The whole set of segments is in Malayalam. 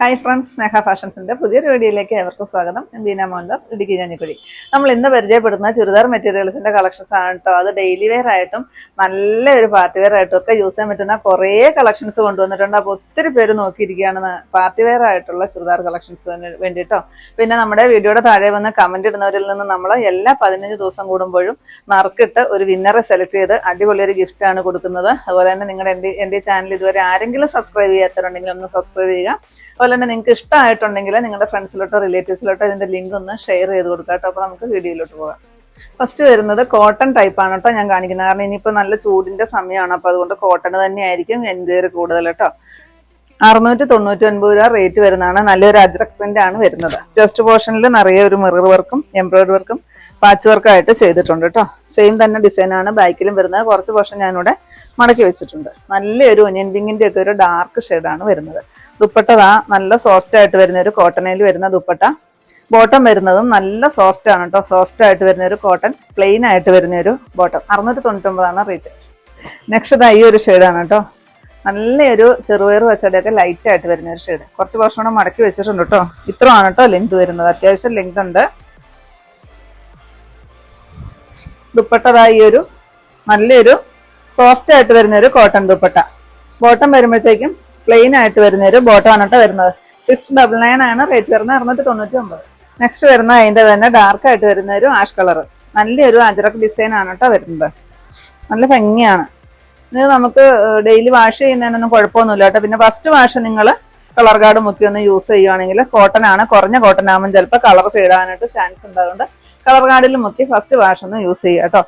ഹായ് ഫ്രണ്ട്സ്, സ്നേഹ ഫാഷൻസിന്റെ പുതിയൊരു വീഡിയോയിലേക്ക് ഏവർക്കും സ്വാഗതം. ഞാൻ ബീന മോഹൻദാസ്, ഇടുക്കി കഞ്ഞിക്കുഴി. നമ്മൾ ഇന്ന് പരിചയപ്പെടുന്ന ചുരിദാർ മെറ്റീരിയൽസിന്റെ കളക്ഷൻസ് ആണ് കേട്ടോ. അത് ഡെയിലി വെയർ ആയിട്ടും നല്ലൊരു പാർട്ടി വെയർ ആയിട്ടും ഒക്കെ യൂസ് ചെയ്യാൻ പറ്റുന്ന കുറേ കളക്ഷൻസ് കൊണ്ടുവന്നിട്ടുണ്ട്. അപ്പോൾ ഒത്തിരി പേര് നോക്കിയിരിക്കുകയാണ് പാർട്ടി വെയർ ആയിട്ടുള്ള ചുരിദാർ കളക്ഷൻസിന് വേണ്ടിയിട്ടോ. പിന്നെ നമ്മുടെ വീഡിയോയുടെ താഴെ വന്ന് കമന്റ് ഇടുന്നവരിൽ നിന്ന് നമ്മൾ എല്ലാ 15 ദിവസം കൂടുമ്പോഴും നറുക്കിട്ട് ഒരു വിന്നറെ സെലക്ട് ചെയ്ത് അടിപൊളി ഒരു ഗിഫ്റ്റ് ആണ് കൊടുക്കുന്നത്. അതുപോലെ തന്നെ നിങ്ങളുടെ എൻ്റെ ചാനൽ ഇതുവരെ ആരെങ്കിലും സബ്സ്ക്രൈബ് ചെയ്യാത്തവരുണ്ടെങ്കിൽ ഒന്ന് സബ്സ്ക്രൈബ് ചെയ്യുക. അതുപോലെ തന്നെ നിങ്ങൾക്ക് ഇഷ്ടമായിട്ടുണ്ടെങ്കിൽ നിങ്ങളുടെ ഫ്രണ്ട്സിലോട്ടോ റിലേറ്റീവ്സിലോട്ടോ ഇതിന്റെ ലിങ്ക് ഒന്ന് ഷെയർ ചെയ്ത് കൊടുക്കാം കേട്ടോ. അപ്പോൾ നമുക്ക് വീഡിയോയിലോട്ട് പോകാം. ഫസ്റ്റ് വരുന്നത് കോട്ടൺ ടൈപ്പ് ആണ് കേട്ടോ ഞാൻ കാണിക്കുന്നത്. കാരണം ഇനിയിപ്പോൾ നല്ല ചൂടിന്റെ സമയമാണ്, അപ്പോൾ അതുകൊണ്ട് കോട്ടൺ തന്നെയായിരിക്കും എൻക്വയറി കൂടുതൽ കേട്ടോ. 699 രൂപ റേറ്റ് വരുന്നതാണ്. നല്ലൊരു അജ്രക് പ്രിന്റ് ആണ് വരുന്നത്. ചെസ്റ്റ് പോർഷനിൽ നിറയെ ഒരു മിറർ വർക്കും എംബ്രോയിഡറി വർക്കും പാച്ച് വർക്കായിട്ട് ചെയ്തിട്ടുണ്ട് കേട്ടോ. സെയിം തന്നെ ഡിസൈൻ ആണ് ബാക്കിലും വരുന്നത്. കുറച്ച് പോർഷൻ ഞാനിവിടെ മടക്കി വെച്ചിട്ടുണ്ട്. നല്ലൊരു ഒനിയൻ പിങ്കിന്റെ ഒക്കെ ഒരു ഡാർക്ക് ഷെയ്ഡാണ് വരുന്നത്. ദുപ്പട്ടതാ നല്ല സോഫ്റ്റ് ആയിട്ട് വരുന്ന ഒരു കോട്ടണിൽ വരുന്ന ദുപ്പട്ട. ബോട്ടം വരുന്നതും നല്ല സോഫ്റ്റ് ആണ് കേട്ടോ. സോഫ്റ്റ് ആയിട്ട് വരുന്ന ഒരു കോട്ടൺ പ്ലെയിൻ ആയിട്ട് വരുന്ന ഒരു ബോട്ടം. 699 റേറ്റ്. നെക്സ്റ്റ് ഈ ഒരു ഷെയ്ഡാണ് കേട്ടോ. നല്ലൊരു ചെറുപയർ പച്ചടിയൊക്കെ ലൈറ്റ് ആയിട്ട് വരുന്ന ഒരു ഷെയ്ഡ്. കുറച്ച് പോർഷൻ കൂടെ മടക്കി വെച്ചിട്ടുണ്ട് കേട്ടോ. ഇത്രയാണ് കേട്ടോ ലെങ്ത് വരുന്നത്. അത്യാവശ്യം ലെങ്ത് ഉണ്ട്. ദുപ്പട്ടതാ ഈ ഒരു നല്ലൊരു സോഫ്റ്റ് ആയിട്ട് വരുന്ന ഒരു കോട്ടൺ ദുപ്പട്ട. ബോട്ടം വരുമ്പോഴത്തേക്കും പ്ലെയിൻ ആയിട്ട് വരുന്ന ഒരു ബോട്ടം ആണ് കേട്ടോ വരുന്നത്. 699 ആണ് റേറ്റ് വരുന്നത്. 699. നെക്സ്റ്റ് വരുന്ന അതിന്റെ തന്നെ ഡാർക്ക് ആയിട്ട് വരുന്ന ഒരു ആഷ് കളർ. നല്ലൊരു അജ്രക് ഡിസൈൻ ആണ് കേട്ടോ വരുന്നത്. നല്ല ഭംഗിയാണ്. ഇത് നമുക്ക് ഡെയിലി വാഷ് ചെയ്യുന്നതിനൊന്നും കുഴപ്പമൊന്നുമില്ല കേട്ടോ. പിന്നെ ഫസ്റ്റ് വാഷ് നിങ്ങൾ കളർ ഗാർഡ് മുക്കി ഒന്ന് യൂസ് ചെയ്യുകയാണെങ്കിൽ കോട്ടൺ ആണ്, കുറഞ്ഞ കോട്ടൺ ആകുമ്പോൾ ചിലപ്പോൾ കളർ ഫീഡാനായിട്ട് ചാൻസ് ഉണ്ടാകുന്നുണ്ട്. കളർ ഗാർഡിൽ മുക്കി ഫസ്റ്റ് വാഷ് ഒന്ന് യൂസ് ചെയ്യുക കേട്ടോ.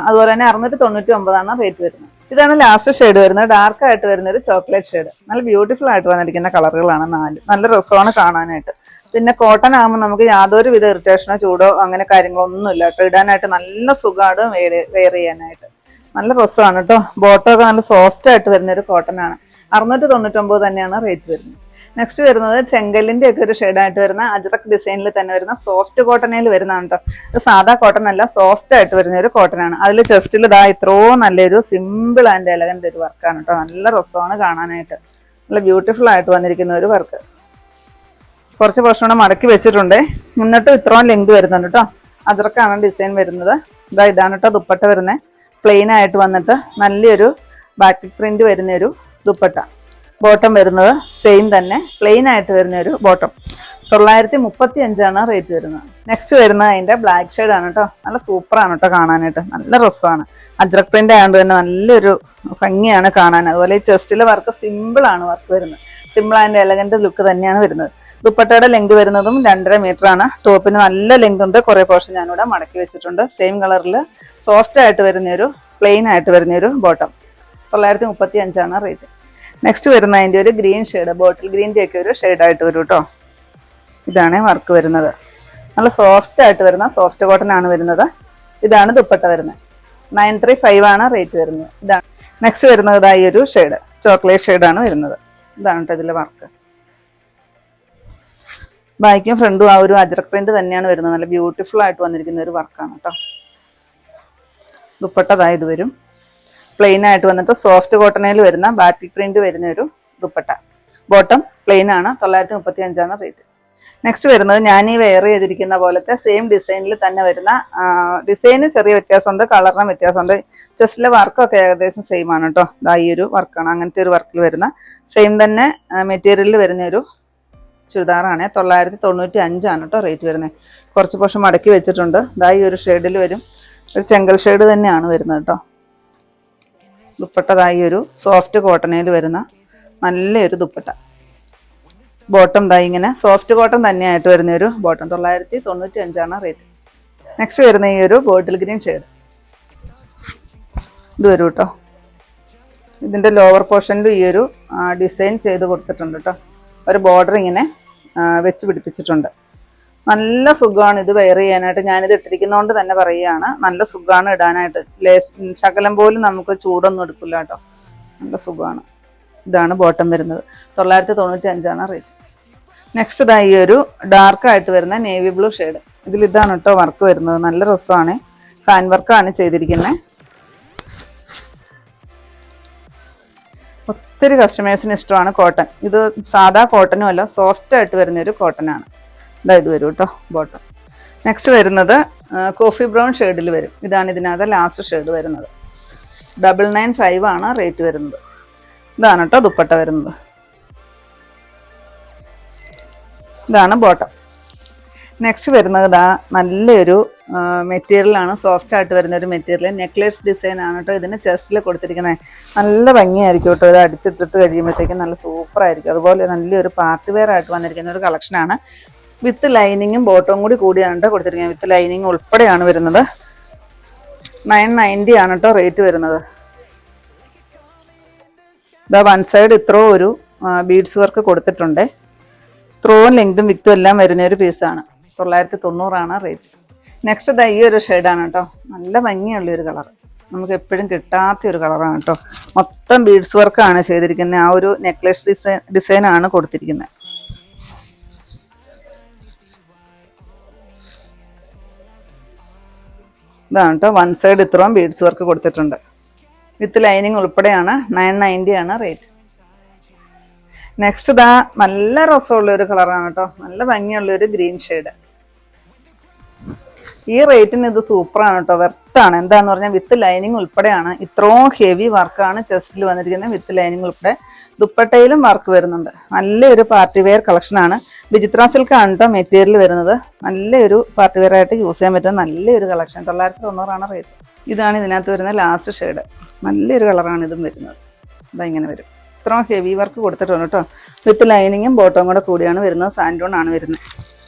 അതുപോലെ തന്നെ 699 റേറ്റ് വരുന്നത്. ഇതാണ് ലാസ്റ്റ് ഷെയ്ഡ് വരുന്നത്. ഡാർക്ക് ആയിട്ട് വരുന്ന ഒരു ചോക്ലേറ്റ് ഷെയ്ഡ്. നല്ല ബ്യൂട്ടിഫുൾ ആയിട്ട് വന്നിരിക്കുന്ന കളറുകളാണ് 4. നല്ല രസമാണ് കാണാനായിട്ട്. പിന്നെ കോട്ടൺ ആകുമ്പോൾ നമുക്ക് യാതൊരു വിധ ഇറിറ്റേഷനോ ചൂടോ അങ്ങനെ കാര്യങ്ങളൊന്നും ഇല്ല കേട്ടോ. ഇടാനായിട്ട് നല്ല സുഖമാണ് വെയർ ചെയ്യാനായിട്ട്. നല്ല രസമാണ് കേട്ടോ. ബോട്ടം ഒക്കെ നല്ല സോഫ്റ്റ് ആയിട്ട് വരുന്ന ഒരു കോട്ടൺ ആണ്. 699 തന്നെയാണ് റേറ്റ് വരുന്നത്. നെക്സ്റ്റ് വരുന്നത് ചെങ്കല്ലിന്റെ ഒക്കെ ഒരു ഷെയ്ഡായിട്ട് വരുന്ന അജ്രക് ഡിസൈനിൽ തന്നെ വരുന്ന സോഫ്റ്റ് കോട്ടണിൽ വരുന്നതാണ് കേട്ടോ. ഇത് സാധാ കോട്ടൺ അല്ല, സോഫ്റ്റ് ആയിട്ട് വരുന്ന ഒരു കോട്ടൺ ആണ്. അതിൽ ചെസ്റ്റിൽ ഇതാ ഇത്രയും നല്ലൊരു സിമ്പിൾ ആൻഡ് എലഗന്റ് ഒരു വർക്കാണ് കേട്ടോ. നല്ല രസമാണ് കാണാനായിട്ട്. നല്ല ബ്യൂട്ടിഫുൾ ആയിട്ട് വന്നിരിക്കുന്ന ഒരു വർക്ക്. കുറച്ച് പോർഷൻ കൂടെ മടക്കി വെച്ചിട്ടുണ്ട്. എന്നിട്ടും ഇത്രയും ലെങ്ത് വരുന്നുണ്ട് കേട്ടോ. അജ്രക്കാണ് ഡിസൈൻ വരുന്നത്. ഇതാണ് കേട്ടോ ദുപ്പട്ട വരുന്നത്. പ്ലെയിൻ ആയിട്ട് വന്നിട്ട് നല്ലൊരു ബാറ്റിക് പ്രിന്റ് വരുന്ന ഒരു ദുപ്പട്ട. ബോട്ടം വരുന്നത് സെയിം തന്നെ പ്ലെയിൻ ആയിട്ട് വരുന്ന ഒരു ബോട്ടം. 935 റേറ്റ് വരുന്നത്. നെക്സ്റ്റ് വരുന്നത് അതിന്റെ ബ്ലാക്ക് ഷെയ്ഡ് ആണ് കേട്ടോ. നല്ല സൂപ്പറാണ് കേട്ടോ കാണാനായിട്ട്. നല്ല രസമാണ്. അജ്രക് പ്രിന്റ് ആയതുകൊണ്ട് തന്നെ നല്ലൊരു ഭംഗിയാണ് കാണാൻ. അതുപോലെ ഈ ചെസ്റ്റിലെ വർക്ക് സിമ്പിൾ ആണ് വർക്ക് വരുന്നത്. സിമ്പിൾ ആൻഡ് എലഗന്റ് ലുക്ക് തന്നെയാണ് വരുന്നത്. ദുപ്പട്ടയുടെ ലെങ്ത് വരുന്നതും 2.5 മീറ്റർ ആണ്. ടോപ്പിന് നല്ല ലെങ്ത് ഉണ്ട്. കുറെ പോർഷൻ ഞാനിവിടെ മടക്കി വെച്ചിട്ടുണ്ട്. സെയിം കളറിൽ സോഫ്റ്റ് ആയിട്ട് വരുന്നൊരു പ്ലെയിൻ ആയിട്ട് വരുന്നൊരു ബോട്ടം. 935 റേറ്റ്. നെക്സ്റ്റ് വരുന്ന അതിൻ്റെ ഒരു ഗ്രീൻ ഷെയ്ഡ്, ബോട്ടിൽ ഗ്രീൻ്റെ ഒക്കെ ഒരു ഷെയ്ഡായിട്ട് വരും കേട്ടോ. ഇതാണ് വർക്ക് വരുന്നത്. നല്ല സോഫ്റ്റ് ആയിട്ട് വരുന്ന സോഫ്റ്റ് കോട്ടൺ ആണ് വരുന്നത്. ഇതാണ് ദുപ്പട്ട വരുന്നത്. 935 റേറ്റ് വരുന്നത്. ഇതാണ് നെക്സ്റ്റ് വരുന്നത്. ഇതായി ഒരു ഷെയ്ഡ് ചോക്ലേറ്റ് ഷെയ്ഡാണ് വരുന്നത്. ഇതാണ് കേട്ടോ ഇതിലെ വർക്ക്. ബാക്കും ഫ്രണ്ടും ആ ഒരു അജ്രക് പ്രിന്റ് തന്നെയാണ് വരുന്നത്. നല്ല ബ്യൂട്ടിഫുൾ ആയിട്ട് വന്നിരിക്കുന്ന ഒരു വർക്കാണ് കേട്ടോ. ദുപ്പട്ടതായത് വരും. പ്ലെയിൻ ആയിട്ട് വന്നിട്ട് സോഫ്റ്റ് കോട്ടണിൽ വരുന്ന ബാറ്റിക് പ്രിന്റ് വരുന്ന ഒരു ദുപ്പട്ട. ബോട്ടം പ്ലെയിൻ ആണ്. 935 റേറ്റ്. നെക്സ്റ്റ് വരുന്നത് ഞാൻ ഈ വെയർ ചെയ്തിരിക്കുന്ന പോലത്തെ സെയിം ഡിസൈനിൽ തന്നെ വരുന്ന ഡിസൈന് ചെറിയ വ്യത്യാസമുണ്ട്, കളറിനും വ്യത്യാസമുണ്ട്. ചെസ്റ്റിലെ വർക്കൊക്കെ ഏകദേശം സെയിം ആണ് കേട്ടോ. ഈ ഒരു വർക്കാണ്. അങ്ങനത്തെ ഒരു വർക്കിൽ വരുന്ന സെയിം തന്നെ മെറ്റീരിയലിൽ വരുന്ന ഒരു ചുരിദാറാണ്. 995 കേട്ടോ റേറ്റ് വരുന്നത്. കുറച്ച് പോർഷൻ മടക്കി വെച്ചിട്ടുണ്ട്. ഈ ഒരു ഷെയ്ഡിൽ വരും. ഒരു ചെങ്കൽ ഷെയ്ഡ് തന്നെയാണ് വരുന്നത് കേട്ടോ. ദുപ്പട്ട ഒരു സോഫ്റ്റ് കോട്ടണിൽ വരുന്ന നല്ലൊരു ദുപ്പട്ട. ബോട്ടം ഇങ്ങനെ സോഫ്റ്റ് കോട്ടൺ തന്നെയായിട്ട് വരുന്ന ഒരു ബോട്ടം. 995 റേറ്റ്. നെക്സ്റ്റ് വരുന്ന ഈ ഒരു ബോട്ടിൽ ഗ്രീൻ ഷെയ്ഡ്. ഇത് വരും കേട്ടോ. ഇതിൻ്റെ ലോവർ പോർഷനിൽ ഈ ഒരു ഡിസൈൻ ചെയ്ത് കൊടുത്തിട്ടുണ്ട് കേട്ടോ. ഒരു ബോർഡർ ഇങ്ങനെ വെച്ച് പിടിപ്പിച്ചിട്ടുണ്ട്. നല്ല സുഖമാണ് ഇത് വെയർ ചെയ്യാനായിട്ട്. ഞാനിത് ഇട്ടിരിക്കുന്നതുകൊണ്ട് തന്നെ പറയുകയാണ്, നല്ല സുഖമാണ് ഇടാനായിട്ട്. ശകലം പോലും നമുക്ക് ചൂടൊന്നും എടുക്കില്ല കേട്ടോ. നല്ല സുഖമാണ്. ഇതാണ് ബോട്ടം വരുന്നത്. 995 റേറ്റ്. നെക്സ്റ്റ് ഈ ഒരു ഡാർക്ക് ആയിട്ട് വരുന്ന നേവി ബ്ലൂ ഷെയ്ഡ്. ഇതാണ് കേട്ടോ വർക്ക് വരുന്നത്. നല്ല രസമാണ്. ഹാൻഡ് വർക്കാണ് ചെയ്തിരിക്കുന്നത്. ഒത്തിരി കസ്റ്റമേഴ്സിന് ഇഷ്ടമാണ് കോട്ടൺ. ഇത് സാധാ കോട്ടനും അല്ല, സോഫ്റ്റ് ആയിട്ട് വരുന്നൊരു കോട്ടനാണ്. ഇത് വരും കേട്ടോ ബോട്ടം. നെക്സ്റ്റ് വരുന്നത് കോഫി ബ്രൗൺ ഷെയ്ഡിൽ വരും. ഇതാണ് ഇതിനകത്ത് ലാസ്റ്റ് ഷെയ്ഡ് വരുന്നത്. 995 ആണ് റേറ്റ് വരുന്നത്. ഇതാണ് കേട്ടോ ദുപ്പട്ട വരുന്നത്. ഇതാണ് ബോട്ടം. നെക്സ്റ്റ് വരുന്നത് ഇതാ നല്ലൊരു മെറ്റീരിയലാണ്, സോഫ്റ്റ് ആയിട്ട് വരുന്നൊരു മെറ്റീരിയൽ. നെക്ലേസ് ഡിസൈൻ ആണ് കേട്ടോ ഇതിന് ചെസ്റ്റിൽ കൊടുത്തിരിക്കുന്നത്. നല്ല ഭംഗിയായിരിക്കും കേട്ടോ. ഇത് അടിച്ചിട്ടിട്ട് കഴിയുമ്പോഴത്തേക്കും നല്ല സൂപ്പറായിരിക്കും. അതുപോലെ നല്ലൊരു പാർട്ടി വെയർ ആയിട്ട് വന്നിരിക്കുന്ന ഒരു കളക്ഷനാണ്. വിത്ത് ലൈനിങ്ങും ബോട്ടവും കൂടി കൂടിയാണ് കൊടുത്തിരിക്കുന്നത്. വിത്ത് ലൈനിങ് ഉൾപ്പെടെയാണ് വരുന്നത്. 990 ആണ് കേട്ടോ റേറ്റ് വരുന്നത്. ഇതാ വൺ സൈഡ് ഇത്രയും ഒരു ബീഡ്സ് വർക്ക് കൊടുത്തിട്ടുണ്ട്. ഇത്രയും ലെങ്തും വിത്തും എല്ലാം വരുന്ന ഒരു പീസാണ്. 990 ആണ് റേറ്റ്. നെക്സ്റ്റ് ഇതാ ഈ ഒരു ഷെയ്ഡാണ് കേട്ടോ. നല്ല ഭംഗിയുള്ളൊരു കളർ, നമുക്ക് എപ്പോഴും കിട്ടാത്ത ഒരു കളറാണ് കേട്ടോ. മൊത്തം ബീഡ്സ് വർക്കാണ് ചെയ്തിരിക്കുന്നത്. ആ ഒരു നെക്ലേസ് ഡിസൈനാണ് കൊടുത്തിരിക്കുന്നത്. ഇതാണ് കേട്ടോ വൺ സൈഡ് ഇത്രയും ബീഡ്സ് വർക്ക് കൊടുത്തിട്ടുണ്ട്. വിത്ത് ലൈനിങ് ഉൾപ്പെടെയാണ്. 990 ആണ് റേറ്റ്. നെക്സ്റ്റ് ഇതാ നല്ല രസമുള്ള ഒരു കളറാണ് കേട്ടോ. നല്ല ഭംഗിയുള്ള ഒരു ഗ്രീൻ ഷെയ്ഡ്. ഈ റേറ്റിന് ഇത് സൂപ്പറാണ് കേട്ടോ, വെർത്താണ്. എന്താന്ന് പറഞ്ഞാൽ വിത്ത് ലൈനിങ് ഉൾപ്പെടെയാണ്. ഇത്രയും ഹെവി വർക്കാണ് ചെസ്റ്റിൽ വന്നിരിക്കുന്നത്, വിത്ത് ലൈനിങ് ഉൾപ്പെടെ. ദുപ്പട്ടയിലും വർക്ക് വരുന്നുണ്ട്. നല്ലൊരു പാർട്ടി വെയർ കളക്ഷനാണ്. വിചിത്ര സിൽക്കാണ് കേട്ടോ മെറ്റീരിയൽ വരുന്നത്. നല്ലൊരു പാർട്ടി വെയർ ആയിട്ട് യൂസ് ചെയ്യാൻ പറ്റുന്ന നല്ലൊരു കളക്ഷൻ. 990 ആണ് റേറ്റ്. ഇതാണ് ഇതിനകത്ത് വരുന്ന ലാസ്റ്റ് ഷെയ്ഡ്. നല്ലൊരു കളറാണ് ഇതും വരുന്നത്. ഇങ്ങനെ വരും. ഇത്രയും ഹെവി വർക്ക് കൊടുത്തിട്ടുണ്ട് കേട്ടോ. വിത്ത് ലൈനിങ്ങും ബോട്ടവും കൂടെ കൂടിയാണ് വരുന്നത്. സാൻഡൂൺ ആണ് വരുന്നത്.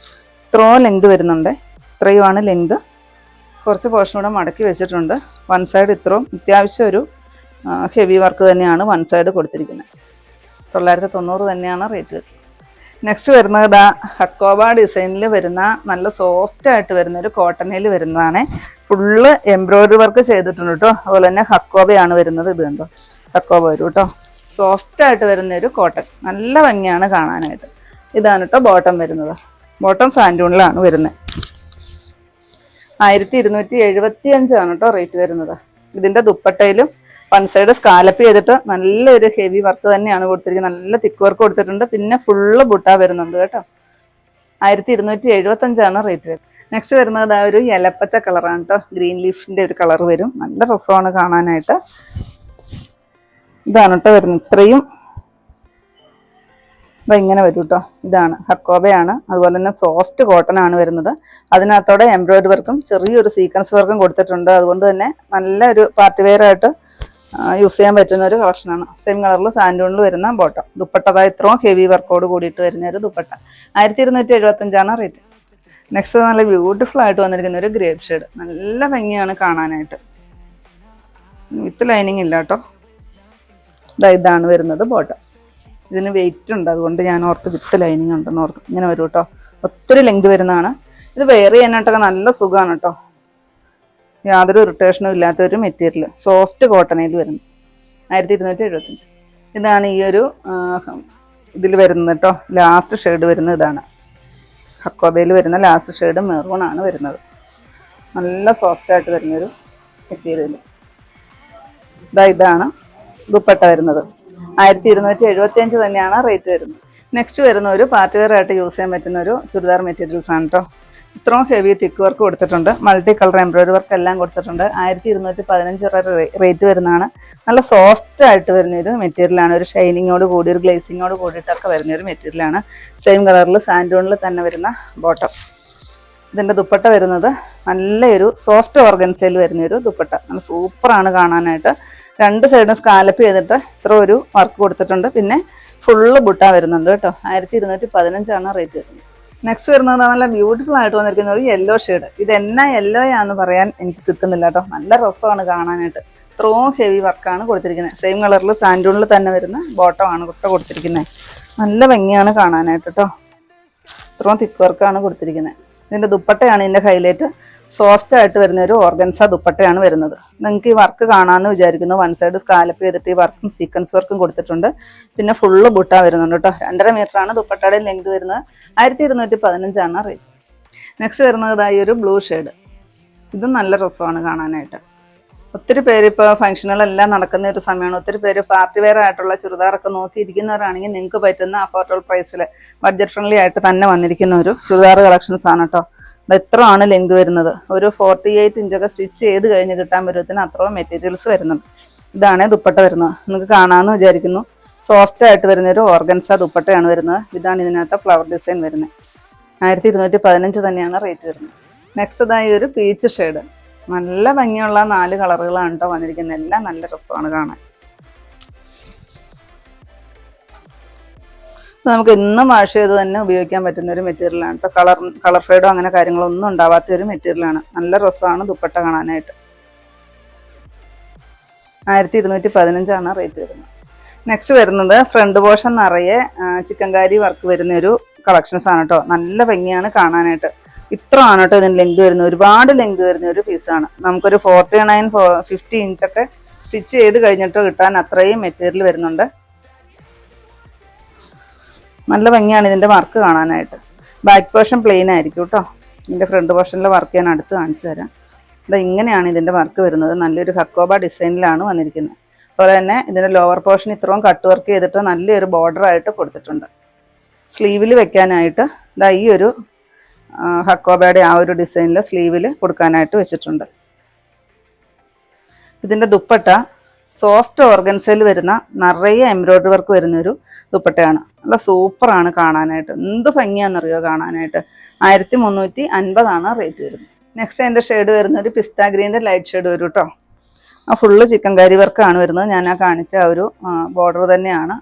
ഇത്രയും ലെങ്ത് വരുന്നുണ്ട്. ഇത്രയുമാണ് ലെങ്ത്. കുറച്ച് പോർഷൻ കൂടെ മടക്കി വെച്ചിട്ടുണ്ട്. വൺ സൈഡ് ഇത്രയും അത്യാവശ്യം ഒരു ഹെവി വർക്ക് തന്നെയാണ് വൺ സൈഡ് കൊടുത്തിരിക്കുന്നത്. 990 തന്നെയാണ് റേറ്റ് വരുന്നത്. നെക്സ്റ്റ് വരുന്നത് ഇതാ ഹക്കോബ ഡിസൈനിൽ വരുന്ന നല്ല സോഫ്റ്റ് ആയിട്ട് വരുന്ന ഒരു കോട്ടണിൽ വരുന്നതാണ്. ഫുള്ള് എംബ്രോയിഡറി വർക്ക് ചെയ്തിട്ടുണ്ട് കേട്ടോ. അതുപോലെ തന്നെ ഹക്കോബയാണ് വരുന്നത്. ഇത് കണ്ടോ, ഹക്കോബ വരും കേട്ടോ. സോഫ്റ്റ് ആയിട്ട് വരുന്ന ഒരു കോട്ടൺ, നല്ല ഭംഗിയാണ് കാണാനായിട്ട്. ഇതാണ് കേട്ടോ ബോട്ടം വരുന്നത്. ബോട്ടം സാൻഡൂണിലാണ് വരുന്നത്. 1275 ആണ് കേട്ടോ റേറ്റ് വരുന്നത്. ഇതിന്റെ ദുപ്പട്ടയിലും വൺ സൈഡ് സ്കാലപ്പ് ചെയ്തിട്ട് നല്ലൊരു ഹെവി വർക്ക് തന്നെയാണ് കൊടുത്തിരിക്കുന്നത്. നല്ല തിക്ക് വർക്ക് കൊടുത്തിട്ടുണ്ട്. പിന്നെ ഫുള്ള് ബുട്ട വരുന്നുണ്ട് കേട്ടോ. 1275 ആണ് റേറ്റ് വരുന്നത്. നെക്സ്റ്റ് വരുന്നത് ആ ഒരു ഇലപ്പച്ച കളറാണ് കേട്ടോ. ഗ്രീൻ ലീഫിന്റെ ഒരു കളർ വരും. നല്ല രസമാണ് കാണാനായിട്ട്. ഇതാണ് കേട്ടോ വരുന്നത്. ഇത്രയും ഇങ്ങനെ വരും കേട്ടോ. ഇതാണ് ഹക്കോബയാണ്. അതുപോലെ തന്നെ സോഫ്റ്റ് കോട്ടൺ ആണ് വരുന്നത്. അതിനകത്തോടെ എംബ്രോയിഡറി വർക്കും ചെറിയൊരു സീക്വൻസ് വർക്കും കൊടുത്തിട്ടുണ്ട്. അതുകൊണ്ട് തന്നെ നല്ലൊരു പാർട്ടി വെയർ ആയിട്ട് യൂസ് ചെയ്യാൻ പറ്റുന്ന ഒരു കളക്ഷനാണ്. സെയിം കളറിൽ സാൻഡൂണിൽ വരുന്ന ബോട്ടം. ദുപ്പട്ട ഇത്രയും ഹെവി വർക്കോട് കൂടിയിട്ട് വരുന്ന ഒരു ദുപ്പട്ട. 1275 ആണ് റേറ്റ്. നെക്സ്റ്റ് നല്ല ബ്യൂട്ടിഫുൾ ആയിട്ട് വന്നിരിക്കുന്ന ഒരു ഗ്രേപ്പ് ഷെയ്ഡ്. നല്ല ഭംഗിയാണ് കാണാനായിട്ട്. വിത്ത് ലൈനിങ് ഇല്ല കേട്ടോ. ഇതാണ് വരുന്നത് ബോട്ടം. ഇതിന് വെയിറ്റ് ഉണ്ട്, അതുകൊണ്ട് ഞാൻ ഓർത്ത് വിത്ത് ലൈനിങ് ഉണ്ടെന്ന് ഓർത്ത്. ഇങ്ങനെ വരും കേട്ടോ. ഒത്തിരി ലെങ്ത് വരുന്നതാണ്. ഇത് വെയർ ചെയ്യാനായിട്ടൊക്കെ നല്ല സുഖമാണ് കേട്ടോ. യാതൊരു ഇറിറ്റേഷനും ഇല്ലാത്തൊരു മെറ്റീരിയൽ. സോഫ്റ്റ് കോട്ടണിൽ വരുന്നു. 1275. ഇതാണ് ഈ ഒരു ഇതിൽ വരുന്നത് കേട്ടോ. ലാസ്റ്റ് ഷെയ്ഡ് വരുന്നത് ഇതാണ്. ഹക്കോബയിൽ വരുന്ന ലാസ്റ്റ് ഷെയ്ഡ് മെറൂൺ ആണ് വരുന്നത്. നല്ല സോഫ്റ്റ് ആയിട്ട് വരുന്നൊരു മെറ്റീരിയൽ. ഇതാണ് ദുപ്പട്ട വരുന്നത്. 1275 തന്നെയാണ് റേറ്റ് വരുന്നത്. നെക്സ്റ്റ് വരുന്ന ഒരു പാർട്ടി വെയർ ആയിട്ട് യൂസ് ചെയ്യാൻ പറ്റുന്ന ഒരു ചുരിദാർ മെറ്റീരിയൽസ് ആണ് കേട്ടോ. ഇത്രയും ഹെവി തിക്ക് വർക്ക് കൊടുത്തിട്ടുണ്ട്. മൾട്ടി കളർ എംബ്രോയിഡറി വർക്ക് എല്ലാം കൊടുത്തിട്ടുണ്ട്. 1215 റേറ്റ് വരുന്നതാണ്. നല്ല സോഫ്റ്റ് ആയിട്ട് വരുന്നൊരു മെറ്റീരിയലാണ്. ഒരു ഷൈനിങ്ങോട് കൂടി ഒരു ഗ്ലേസിങ്ങോട് കൂടിയിട്ടൊക്കെ വരുന്നൊരു മെറ്റീരിയലാണ്. സെയിം കളറിൽ സാൻഡൂണിൽ തന്നെ വരുന്ന ബോട്ടം. ഇതിൻ്റെ ദുപ്പട്ട വരുന്നത് നല്ലൊരു സോഫ്റ്റ് ഓർഗൻസയിൽ വരുന്നൊരു ദുപ്പട്ട. നല്ല സൂപ്പറാണ് കാണാനായിട്ട്. രണ്ട് സൈഡും സ്കാലപ്പ് ചെയ്തിട്ട് ഇത്ര ഒരു വർക്ക് കൊടുത്തിട്ടുണ്ട്. പിന്നെ ഫുള്ള് ബുട്ട വരുന്നുണ്ട് കേട്ടോ. 1215 ആണ് റേറ്റ് വരുന്നത്. നെക്സ്റ്റ് വരുന്നത് നല്ല ബ്യൂട്ടിഫുൾ ആയിട്ട് വന്നിരിക്കുന്ന ഒരു യെല്ലോ ഷെയ്ഡ്. ഇത് എന്നാ യെല്ലോയാന്ന് പറയാൻ എനിക്ക് കിട്ടുന്നില്ല കേട്ടോ. നല്ല രസമാണ് കാണാനായിട്ട്. ഇത്രയും ഹെവി വർക്കാണ് കൊടുത്തിരിക്കുന്നത്. സെയിം കളറിൽ സാൻഡൂണിൽ തന്നെ വരുന്ന ബോട്ടമാണ് കുട്ട കൊടുത്തിരിക്കുന്നത്. നല്ല ഭംഗിയാണ് കാണാനായിട്ട് കേട്ടോ. ഇത്രയും തിക്ക് വർക്കാണ് കൊടുത്തിരിക്കുന്നത്. ഇതിൻ്റെ ദുപ്പട്ടയാണ് ഇതിൻ്റെ ഹൈലൈറ്റ്. സോഫ്റ്റ് ആയിട്ട് വരുന്ന ഒരു ഓർഗൻസ ദുപ്പട്ടയാണ് വരുന്നത്. നിങ്ങൾക്ക് ഈ വർക്ക് കാണാമെന്ന് വിചാരിക്കുന്നു. വൺ സൈഡ് സ്കാലപ്പ് ചെയ്തിട്ട് ഈ വർക്കും സീക്വൻസ് വർക്കും കൊടുത്തിട്ടുണ്ട്. പിന്നെ ഫുള്ള് ബുട്ട വരുന്നുണ്ട് കേട്ടോ. 2.5 മീറ്ററാണ് ദുപ്പട്ടയുടെ ലെങ്ത് വരുന്നത്. 1215 ആണ് റേറ്റ്. നെക്സ്റ്റ് വരുന്നത് ഈ ഒരു ബ്ലൂ ഷെയ്ഡ്. ഇതും നല്ല രസമാണ് കാണാനായിട്ട്. ഒത്തിരി പേര് ഇപ്പോൾ ഫംഗ്ഷനുകളെല്ലാം നടക്കുന്ന ഒരു സമയമാണ്. ഒത്തിരി പേര് പാർട്ടി വെയർ ആയിട്ടുള്ള ചുരിദാറൊക്കെ നോക്കിയിരിക്കുന്നവരാണെങ്കിൽ നിങ്ങൾക്ക് പറ്റുന്ന അഫോർഡബിൾ പ്രൈസിൽ ബഡ്ജറ്റ് ഫ്രണ്ട്ലി ആയിട്ട് തന്നെ വന്നിരിക്കുന്ന ഒരു ചുരിദാർ കളക്ഷൻസ് ആണ് കേട്ടോ. എത്ര ആണ് ലെങ്ത് വരുന്നത്, ഒരു 48 ഇഞ്ചൊക്കെ സ്റ്റിച്ച് ചെയ്ത് കഴിഞ്ഞ് കിട്ടാൻ പറ്റുന്നതിന് അത്രയും മെറ്റീരിയൽസ് വരുന്നുണ്ട്. ഇതാണ് ദുപ്പട്ട വരുന്നത്, നിങ്ങൾക്ക് കാണാമെന്ന് വിചാരിക്കുന്നു. സോഫ്റ്റ് ആയിട്ട് വരുന്നൊരു ഓർഗൻസ ദുപ്പട്ടയാണ് വരുന്നത്. ഇതാണ് ഇതിനകത്ത് ഫ്ലവർ ഡിസൈൻ വരുന്നത്. 1215 തന്നെയാണ് റേറ്റ് വരുന്നത്. നെക്സ്റ്റ് ഇതായി ഒരു പീച്ച് ഷെയ്ഡ്, നല്ല ഭംഗിയുള്ള 4 കളറുകളാണ് കേട്ടോ വന്നിരിക്കുന്നത്. എല്ലാം നല്ല രസമാണ് കാണാൻ. നമുക്ക് ഇന്നും വാഷ് ചെയ്ത് തന്നെ ഉപയോഗിക്കാൻ പറ്റുന്ന ഒരു മെറ്റീരിയലാണ് കേട്ടോ. കളർ ഫെയ്ഡോ അങ്ങനെ കാര്യങ്ങളൊന്നും ഉണ്ടാവാത്ത ഒരു മെറ്റീരിയലാണ്. നല്ല രസമാണ് ദുപ്പട്ട കാണാനായിട്ട്. 1215 റേറ്റ് വരുന്നത്. നെക്സ്റ്റ് വരുന്നത് ഫ്രണ്ട് പോർഷൻ നിറയെ ചിക്കൻകാരി വർക്ക് വരുന്നൊരു കളക്ഷൻസ് ആണ് കേട്ടോ. നല്ല ഭംഗിയാണ് കാണാനായിട്ട്. ഇത്ര ആണ് കേട്ടോ ഇതിന് ലെങ്ത് വരുന്നത്. ഒരുപാട് ലെങ്ത് വരുന്ന ഒരു പീസാണ്. നമുക്കൊരു 49-50 ഇഞ്ചൊക്കെ സ്റ്റിച്ച് ചെയ്ത് കഴിഞ്ഞിട്ട് കിട്ടാൻ അത്രയും മെറ്റീരിയൽ വരുന്നുണ്ട്. നല്ല ഭംഗിയാണ് ഇതിൻ്റെ വർക്ക് കാണാനായിട്ട്. ബാക്ക് പോർഷൻ പ്ലെയിൻ ആയിരിക്കും കേട്ടോ. ഇതിൻ്റെ ഫ്രണ്ട് പോർഷനിലെ വർക്ക് ഞാൻ അടുത്ത് കാണിച്ചു തരാം. ഇതാ ഇങ്ങനെയാണ് ഇതിൻ്റെ വർക്ക് വരുന്നത്. നല്ലൊരു ഹക്കോബ ഡിസൈനിലാണ് വന്നിരിക്കുന്നത്. അതുപോലെ തന്നെ ഇതിൻ്റെ ലോവർ പോർഷൻ ഇത്രയും കട്ട് വർക്ക് ചെയ്തിട്ട് നല്ലൊരു ബോർഡറായിട്ട് കൊടുത്തിട്ടുണ്ട്. സ്ലീവിൽ വെക്കാനായിട്ട് ഇതാ ഈ ഒരു ഹക്കോബയുടെ ആ ഒരു ഡിസൈനിൽ സ്ലീവിൽ കൊടുക്കാനായിട്ട് വെച്ചിട്ടുണ്ട്. ഇതിൻ്റെ ദുപ്പട്ട സോഫ്റ്റ് ഓർഗൻസയിൽ വരുന്ന നിറയെ എംബ്രോയ്ഡറി വർക്ക് വരുന്നൊരു ദുപ്പട്ടയാണ്. നല്ല സൂപ്പറാണ് കാണാനായിട്ട്. എന്ത് ഭംഗിയാണെന്നറിയോ കാണാനായിട്ട്. 1350 റേറ്റ് വരുന്നത്. നെക്സ്റ്റ് അതിൻ്റെ ഷെയ്ഡ് വരുന്ന ഒരു പിസ്ത ഗ്രീൻ്റെ ലൈറ്റ് ഷെയ്ഡ് വരും കേട്ടോ. ആ ഫുള്ള് ചിക്കൻകാരി വർക്കാണ് വരുന്നത്. ഞാൻ ആ കാണിച്ച ആ ഒരു ബോർഡർ തന്നെയാണ്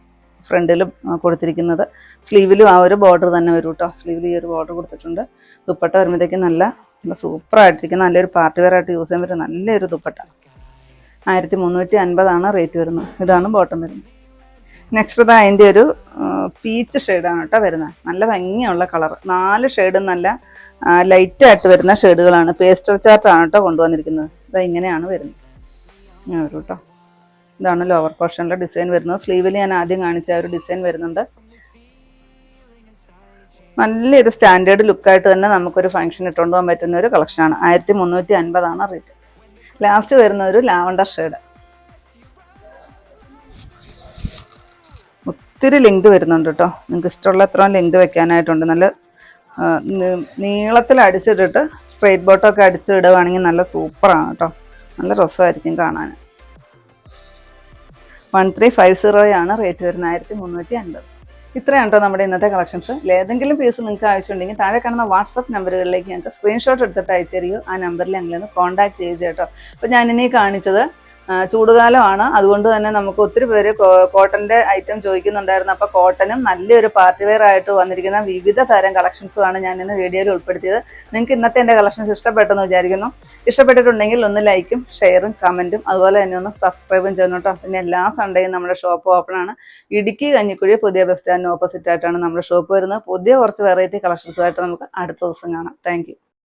ഫ്രണ്ടിൽ കൊടുത്തിരിക്കുന്നത്. സ്ലീവിലും ആ ഒരു ബോർഡർ തന്നെ വരും കേട്ടോ. സ്ലീവിൽ ഈ ഒരു ബോർഡർ കൊടുത്തിട്ടുണ്ട്. ദുപ്പട്ട വരുമ്പോഴത്തേക്കും നല്ല സൂപ്പറായിട്ടിരിക്കുന്ന നല്ലൊരു പാർട്ടി വെയർ ആയിട്ട് യൂസ് ചെയ്യാൻ പറ്റും നല്ലൊരു ദുപ്പട്ട. 1350 റേറ്റ് വരുന്നത്. ഇതാണ് ബോട്ടം വരുന്നത്. നെക്സ്റ്റ് ഇത് അതിൻ്റെ ഒരു പീച്ച് ഷെയ്ഡാണ് കേട്ടോ വരുന്നത്. നല്ല ഭംഗിയുള്ള കളർ. 4 ഷെയ്ഡും നല്ല ലൈറ്റായിട്ട് വരുന്ന ഷെയ്ഡുകളാണ്. പേസ്റ്റൽ ചാർട്ടാണ് കേട്ടോ കൊണ്ടുവന്നിരിക്കുന്നത്. ഇത് ഇങ്ങനെയാണ് വരുന്നത്. ഞാൻ വരും കേട്ടോ. ഇതാണ് ലോവർ പോർഷനിലെ ഡിസൈൻ വരുന്നത്. സ്ലീവിൽ ഞാൻ ആദ്യം കാണിച്ച ഒരു ഡിസൈൻ വരുന്നുണ്ട്. നല്ലൊരു സ്റ്റാൻഡേർഡ് ലുക്കായിട്ട് തന്നെ നമുക്കൊരു ഫംഗ്ഷൻ ഇട്ടുകൊണ്ട് പോകാൻ പറ്റുന്ന ഒരു കളക്ഷനാണ്. 1350 റേറ്റ്. ലാസ്റ്റ് വരുന്ന ഒരു ലാവണ്ടർ ഷെയ്ഡ്. ഒത്തിരി ലെങ്ത് വരുന്നുണ്ട് കേട്ടോ. നിങ്ങൾക്ക് ഇഷ്ടമുള്ള എത്രയും ലെങ്ത് വെക്കാനായിട്ടുണ്ട്. നല്ല നീളത്തിൽ അടിച്ചിട്ടിട്ട് സ്ട്രെയിറ്റ് ബോട്ടൊക്കെ അടിച്ചിടുകയാണെങ്കിൽ നല്ല സൂപ്പറാണ് കേട്ടോ. നല്ല രസമായിരിക്കും കാണാൻ. 1350 റേറ്റ് വരുന്നത്. 1350. ഇത്രയാണ് കേട്ടോ നമ്മുടെ ഇന്നത്തെ കളക്ഷൻസ്. ഏതെങ്കിലും പീസ് നിങ്ങൾക്ക് ആവശ്യമുണ്ടെങ്കിൽ താഴെ കാണുന്ന വാട്സപ്പ് നമ്പറുകളിലേക്ക് ഞങ്ങൾക്ക് സ്ക്രീൻഷോട്ട് എടുത്തിട്ട് അയച്ചു തരികയോ ആ നമ്പറിൽ ഞങ്ങളൊന്ന് കോൺടാക്ട് ചെയ്യുക കേട്ടോ. അപ്പോൾ ഞാനിനി കാണിച്ചത് ചൂടുകാലമാണ്. അതുകൊണ്ട് തന്നെ നമുക്ക് ഒത്തിരി പേര് കോട്ടൻ്റെ ഐറ്റം ചോദിക്കുന്നുണ്ടായിരുന്നു. അപ്പോൾ കോട്ടനും നല്ലൊരു പാർട്ടി വെയർ ആയിട്ട് വന്നിരിക്കുന്ന വിവിധ തരം കളക്ഷൻസുമാണ് ഞാൻ ഇന്ന് വീഡിയോയിൽ ഉൾപ്പെടുത്തിയത്. നിങ്ങൾക്ക് ഇന്നത്തെ എൻ്റെ കളക്ഷൻസ് ഇഷ്ടപ്പെട്ടെന്ന് വിചാരിക്കുന്നു. ഇഷ്ടപ്പെട്ടിട്ടുണ്ടെങ്കിൽ ഒന്ന് ലൈക്കും ഷെയറും കമൻറ്റും അതുപോലെ തന്നെ ഒന്ന് സബ്സ്ക്രൈബും ചെയ്യണം കേട്ടോ. പിന്നെ എല്ലാ സൺഡേയും നമ്മുടെ ഷോപ്പ് ഓപ്പൺ ആണ്. ഇടുക്കി കഞ്ഞിക്കുഴി പുതിയ ബസ് സ്റ്റാൻഡിന് ഓപ്പോസിറ്റ് ആയിട്ടാണ് നമ്മുടെ ഷോപ്പ് വരുന്നത്. പുതിയ കുറച്ച് വെറൈറ്റി കളക്ഷൻസുമായിട്ട് നമുക്ക് അടുത്ത ദിവസം കാണാം. Thank you.